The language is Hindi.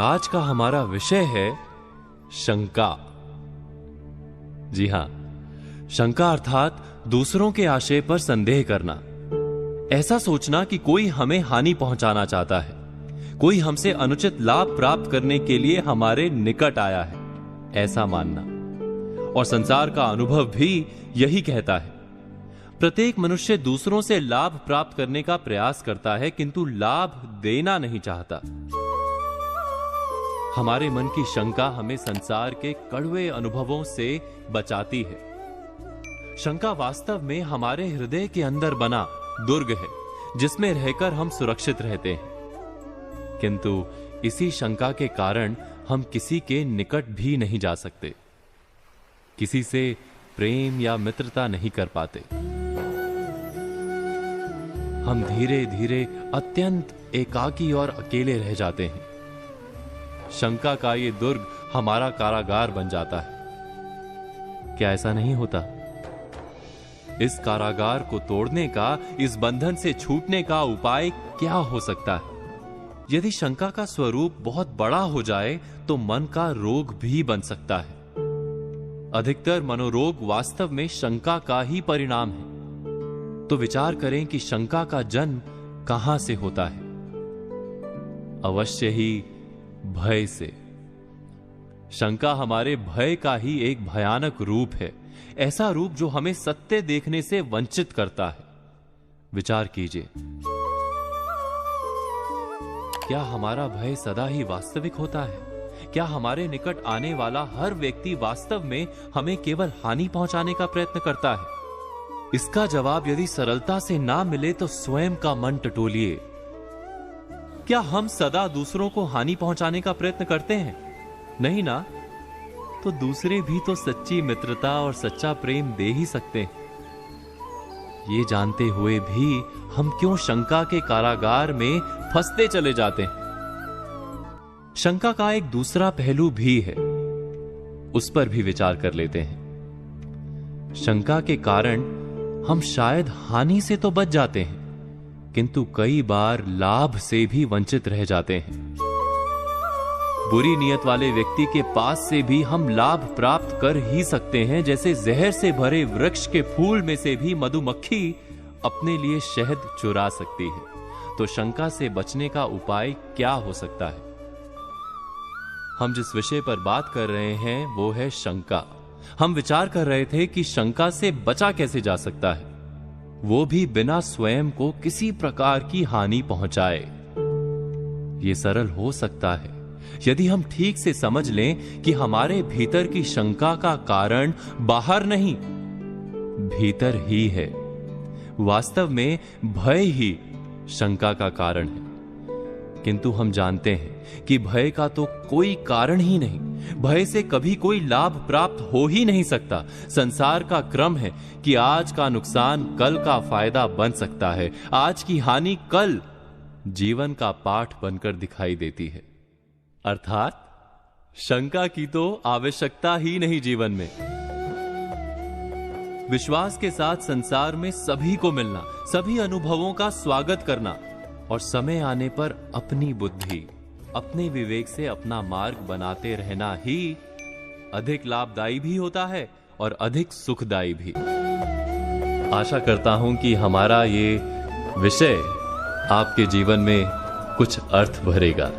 आज का हमारा विषय है शंका। जी हां, शंका अर्थात दूसरों के आशय पर संदेह करना। ऐसा सोचना कि कोई हमें हानि पहुंचाना चाहता है, कोई हमसे अनुचित लाभ प्राप्त करने के लिए हमारे निकट आया है, ऐसा मानना। और संसार का अनुभव भी यही कहता है। प्रत्येक मनुष्य दूसरों से लाभ प्राप्त करने का प्रयास करता है, किंतु लाभ देना नहीं चाहता। हमारे मन की शंका हमें संसार के कड़वे अनुभवों से बचाती है। शंका वास्तव में हमारे हृदय के अंदर बना दुर्ग है, जिसमें रहकर हम सुरक्षित रहते हैं। किंतु इसी शंका के कारण हम किसी के निकट भी नहीं जा सकते, किसी से प्रेम या मित्रता नहीं कर पाते। हम धीरे धीरे अत्यंत एकाकी और अकेले रह जाते हैं। शंका का ये दुर्ग हमारा कारागार बन जाता है। क्या ऐसा नहीं होता? इस कारागार को तोड़ने का, इस बंधन से छूटने का उपाय क्या हो सकता है? यदि शंका का स्वरूप बहुत बड़ा हो जाए तो मन का रोग भी बन सकता है। अधिकतर मनोरोग वास्तव में शंका का ही परिणाम है। तो विचार करें कि शंका का जन्म कहां से होता है? अवश्य ही भय से। शंका हमारे भय का ही एक भयानक रूप है, ऐसा रूप जो हमें सत्य देखने से वंचित करता है। विचार कीजिए, क्या हमारा भय सदा ही वास्तविक होता है? क्या हमारे निकट आने वाला हर व्यक्ति वास्तव में हमें केवल हानि पहुंचाने का प्रयत्न करता है? इसका जवाब यदि सरलता से ना मिले तो स्वयं का मन टटोलिए। क्या हम सदा दूसरों को हानि पहुंचाने का प्रयत्न करते हैं? नहीं ना? तो दूसरे भी तो सच्ची मित्रता और सच्चा प्रेम दे ही सकते हैं। ये जानते हुए भी हम क्यों शंका के कारागार में फंसते चले जाते हैं? शंका का एक दूसरा पहलू भी है, उस पर भी विचार कर लेते हैं। शंका के कारण हम शायद हानि से तो बच जाते हैं, किंतु कई बार लाभ से भी वंचित रह जाते हैं। बुरी नीयत वाले व्यक्ति के पास से भी हम लाभ प्राप्त कर ही सकते हैं, जैसे जहर से भरे वृक्ष के फूल में से भी मधुमक्खी अपने लिए शहद चुरा सकती है। तो शंका से बचने का उपाय क्या हो सकता है? हम जिस विषय पर बात कर रहे हैं वो है शंका। हम विचार कर रहे थे कि शंका से बचा कैसे जा सकता है, वो भी बिना स्वयं को किसी प्रकार की हानि पहुंचाए। ये सरल हो सकता है यदि हम ठीक से समझ लें कि हमारे भीतर की शंका का कारण बाहर नहीं, भीतर ही है। वास्तव में भय ही शंका का कारण है। किंतु हम जानते हैं कि भय का तो कोई कारण ही नहीं। भय से कभी कोई लाभ प्राप्त हो ही नहीं सकता। संसार का क्रम है कि आज का नुकसान कल का फायदा बन सकता है, आज की हानि कल जीवन का पाठ बनकर दिखाई देती है। अर्थात शंका की तो आवश्यकता ही नहीं जीवन में। विश्वास के साथ संसार में सभी को मिलना, सभी अनुभवों का स्वागत करना और समय आने पर अपनी बुद्धि, अपने विवेक से अपना मार्ग बनाते रहना ही अधिक लाभदायी भी होता है और अधिक सुखदायी भी। आशा करता हूं कि हमारा ये विषय आपके जीवन में कुछ अर्थ भरेगा।